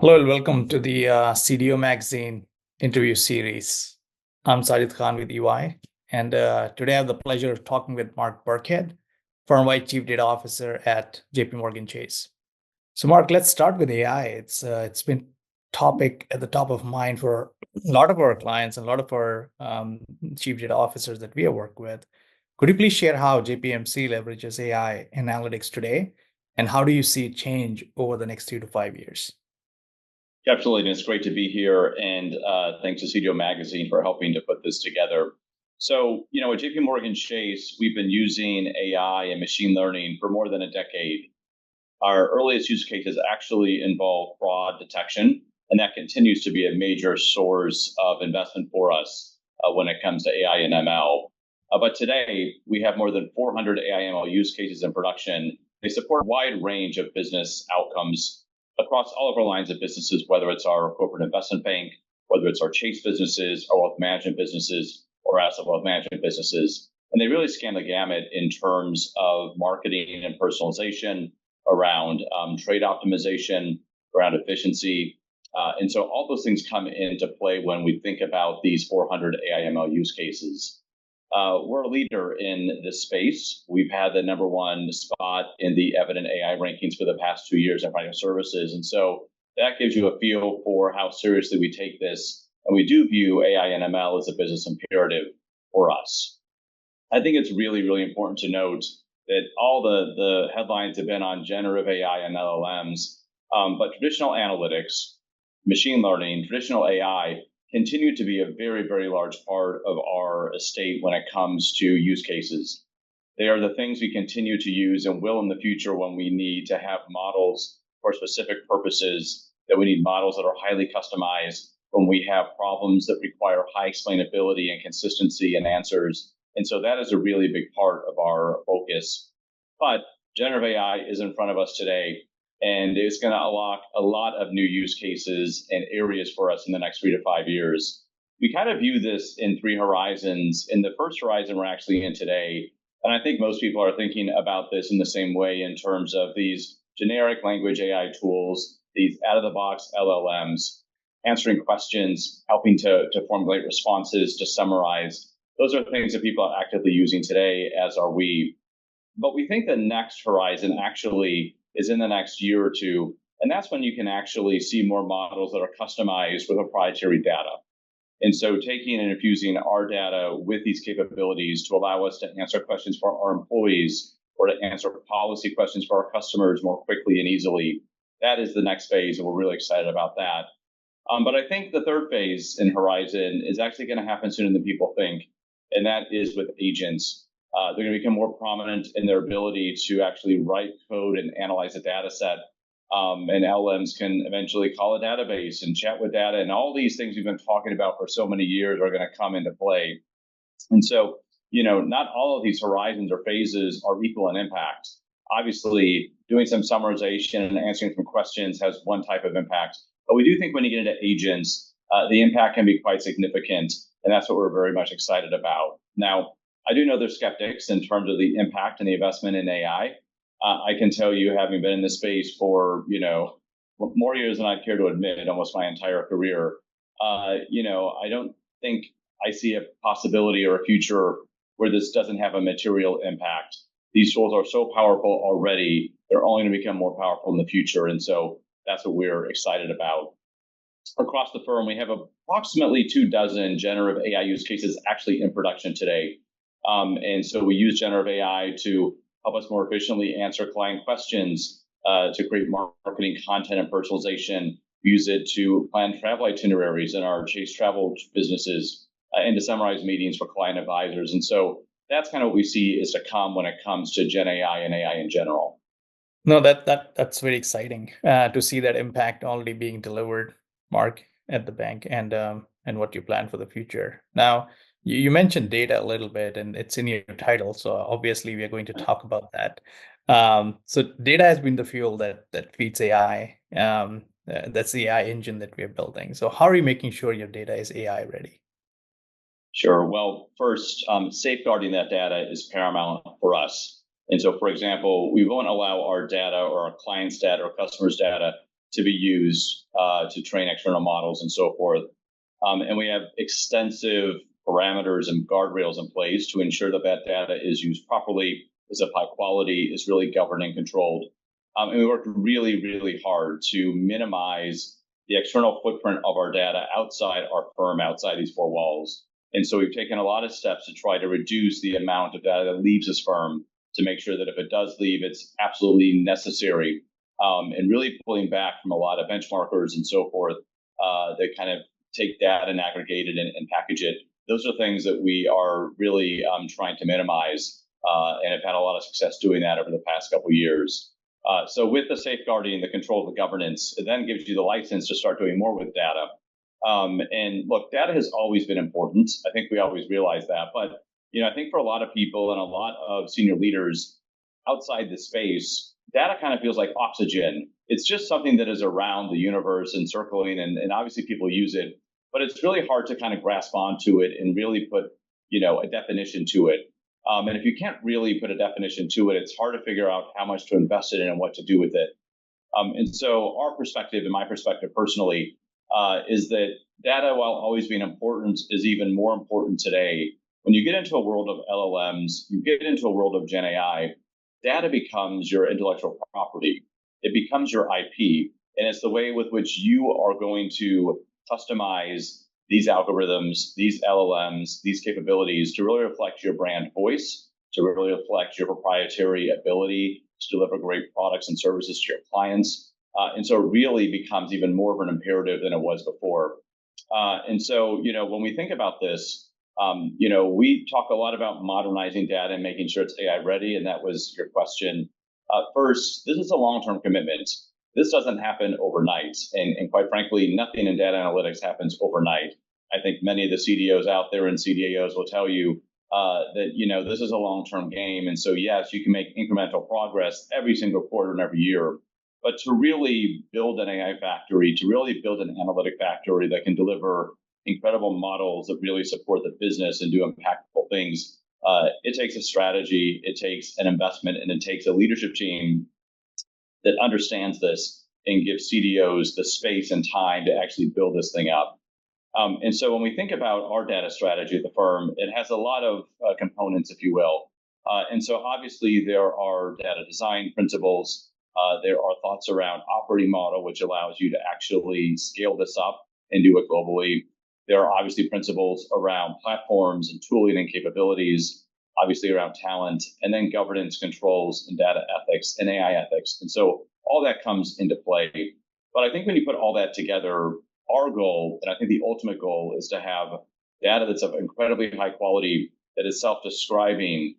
Hello and welcome to the CDO Magazine interview series. I'm Sajid Khan with EY, and today I have the pleasure of talking with Mark Birkhead, Firmwide Chief Data Officer at JPMorganChase. So, Mark, let's start with AI. It's been topic at the top of mind for a lot of our clients and a lot of our chief data officers that we have worked with. Could you please share how JPMC leverages AI analytics today, and how do you see it change over the next 3 to 5 years? Absolutely, and it's great to be here. And thanks to CDO Magazine for helping to put this together. So, at JPMorganChase, we've been using AI and machine learning for more than a decade. Our earliest use cases actually involve fraud detection, and that continues to be a major source of investment for us when it comes to AI and ML. But today, we have more than 400 AI ML use cases in production. They support a wide range of business outcomes across all of our lines of businesses, whether it's our corporate investment bank, whether it's our Chase businesses, our wealth management businesses, or asset wealth management businesses. And they really scan the gamut in terms of marketing and personalization, around trade optimization, around efficiency. And so all those things come into play when we think about these 400 AI/ML use cases. We're a leader in this space. We've had the number one spot in the Evident AI rankings for the past 2 years in financial services. And so that gives you a feel for how seriously we take this. And we do view AI and ML as a business imperative for us. I think it's really, really important to note that all the headlines have been on generative AI and LLMs, but traditional analytics, machine learning, traditional AI continue to be a very, very large part of our estate when it comes to use cases. They are the things we continue to use and will in the future when we need to have models for specific purposes, that we need models that are highly customized, when we have problems that require high explainability and consistency in answers. And so that is a really big part of our focus. But generative AI is in front of us today, and it's going to unlock a lot of new use cases and areas for us in the next 3 to 5 years. We kind of view this in 3 horizons. In the first horizon we're actually in today, and I think most people are thinking about this in the same way in terms of these generic language AI tools, these out-of-the-box LLMs, answering questions, helping to formulate responses, to summarize. Those are things that people are actively using today, as are we. But we think the next horizon actually is in the next year or two, and that's when you can actually see more models that are customized with proprietary data. And so taking and infusing our data with these capabilities to allow us to answer questions for our employees or to answer policy questions for our customers more quickly and easily, that is the next phase, and we're really excited about that. But I think the third phase in Horizon is actually going to happen sooner than people think, and that is with agents. They're going to become more prominent in their ability to actually write code and analyze a data set. And LLMs can eventually call a database and chat with data, and all these things we've been talking about for so many years are going to come into play. And so, not all of these horizons or phases are equal in impact. Obviously, doing some summarization and answering some questions has one type of impact. But we do think when you get into agents, the impact can be quite significant, and that's what we're very much excited about. Now, I do know there's skeptics in terms of the impact and the investment in AI. I can tell you, having been in this space for, more years than I care to admit, almost my entire career, I don't think I see a possibility or a future where this doesn't have a material impact. These tools are so powerful already, they're only going to become more powerful in the future. And so that's what we're excited about. Across the firm, we have approximately 24 generative AI use cases actually in production today. And so we use generative AI to help us more efficiently answer client questions, to create marketing content and personalization. We use it to plan travel itineraries in our Chase travel businesses, and to summarize meetings for client advisors. And so that's kind of what we see is to come when it comes to Gen AI and AI in general. No, that's very exciting to see that impact already being delivered, Mark, at the bank, and what you plan for the future. Now, you mentioned data a little bit, and it's in your title, so obviously we are going to talk about that. So data has been the fuel that feeds AI. That's the AI engine that we're building. So how are you making sure your data is AI ready? Sure. Well, first, safeguarding that data is paramount for us. And so, for example, we won't allow our data or our clients' data or customers' data to be used to train external models and so forth. And we have extensive parameters and guardrails in place to ensure that that data is used properly, is of high quality, is really governed and controlled. And we worked really, really hard to minimize the external footprint of our data outside our firm, outside these four walls. And so we've taken a lot of steps to try to reduce the amount of data that leaves this firm to make sure that if it does leave, it's absolutely necessary. And really pulling back from a lot of benchmarkers and so forth that kind of take data and aggregate it and package it. Those are things that we are really trying to minimize and have had a lot of success doing that over the past couple of years. So with the safeguarding, the control, the governance, it then gives you the license to start doing more with data. And look, data has always been important. I think we always realize that. But I think for a lot of people and a lot of senior leaders outside the space, data kind of feels like oxygen. It's just something that is around the universe and circling, and obviously people use it, but it's really hard to kind of grasp onto it and really put, a definition to it. And if you can't really put a definition to it, it's hard to figure out how much to invest in it and what to do with it. And so our perspective, and my perspective personally, is that data, while always being important, is even more important today. When you get into a world of LLMs, you get into a world of Gen AI, data becomes your intellectual property. It becomes your IP. And it's the way with which you are going to customize these algorithms, these LLMs, these capabilities to really reflect your brand voice, to really reflect your proprietary ability to deliver great products and services to your clients. And so it really becomes even more of an imperative than it was before. And so, when we think about this, we talk a lot about modernizing data and making sure it's AI ready. And that was your question. First, this is a long-term commitment. This doesn't happen overnight. And quite frankly, nothing in data analytics happens overnight. I think many of the CDOs out there and CDAOs will tell you that, this is a long-term game. And so, yes, you can make incremental progress every single quarter and every year. But to really build an AI factory, to really build an analytic factory that can deliver incredible models that really support the business and do impactful things, it takes a strategy, it takes an investment, and it takes a leadership team that understands this and gives CDOs the space and time to actually build this thing up. And so when we think about our data strategy at the firm, it has a lot of components, if you will. And so obviously there are data design principles. There are thoughts around operating model, which allows you to actually scale this up and do it globally. There are obviously principles around platforms and tooling and capabilities, obviously around talent, and then governance, controls, and data ethics and AI ethics. And so all that comes into play. But I think when you put all that together, our goal, and I think the ultimate goal, is to have data that's of incredibly high quality, that is self-describing,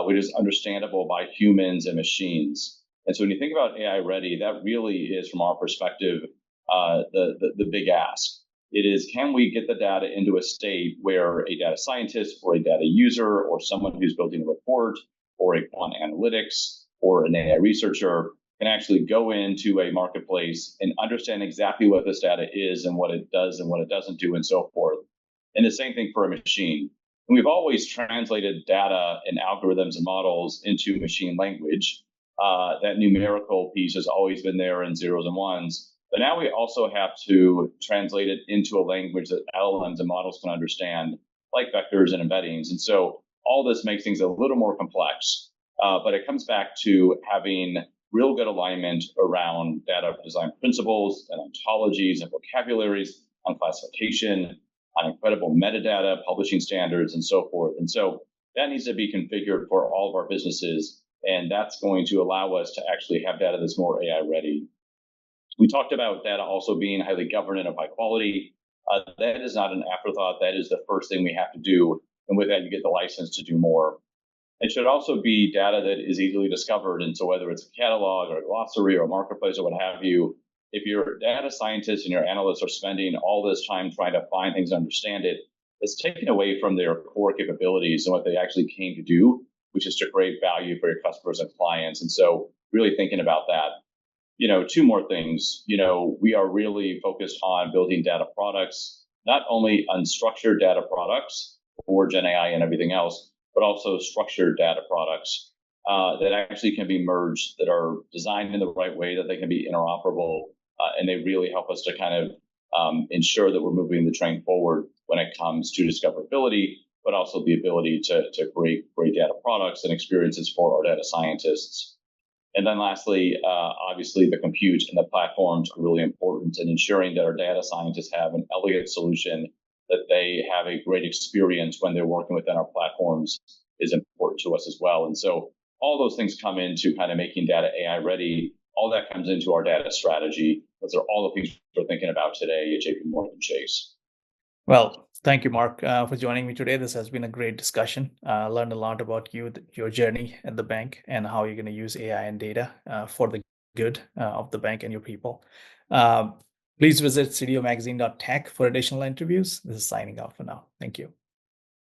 which is understandable by humans and machines. And so when you think about AI ready, that really is, from our perspective, the big ask. It is, can we get the data into a state where a data scientist or a data user or someone who's building a report or a quant analytics or an AI researcher can actually go into a marketplace and understand exactly what this data is and what it does and what it doesn't do and so forth. And the same thing for a machine. And we've always translated data and algorithms and models into machine language. That numerical piece has always been there in zeros and ones. But now we also have to translate it into a language that LLMs and models can understand, like vectors and embeddings. And so all this makes things a little more complex. But it comes back to having real good alignment around data design principles and ontologies and vocabularies, on classification, on incredible metadata, publishing standards, and so forth. And so that needs to be configured for all of our businesses. And that's going to allow us to actually have data that's more AI ready. We talked about data also being highly governed and of high quality. That is not an afterthought. That is the first thing we have to do. And with that, you get the license to do more. It should also be data that is easily discovered. And so whether it's a catalog or a glossary or a marketplace or what have you, if your data scientists and your analysts are spending all this time trying to find things and understand it, it's taken away from their core capabilities and what they actually came to do, which is to create value for your customers and clients. And so really thinking about that. Two more things. We are really focused on building data products, not only unstructured data products for Gen AI and everything else, but also structured data products that actually can be merged, that are designed in the right way, that they can be interoperable, and they really help us to kind of ensure that we're moving the train forward when it comes to discoverability, but also the ability to create great data products and experiences for our data scientists. And then lastly, obviously the compute and the platforms are really important in ensuring that our data scientists have an elegant solution, that they have a great experience when they're working within our platforms is important to us as well. And so all those things come into kind of making data AI ready. All that comes into our data strategy. Those are all the things we're thinking about today at JPMorganChase. Well, thank you, Mark, for joining me today. This has been a great discussion. I learned a lot about you, your journey at the bank, and how you're going to use AI and data for the good of the bank and your people. Please visit cdomagazine.tech for additional interviews. This is signing off for now. Thank you.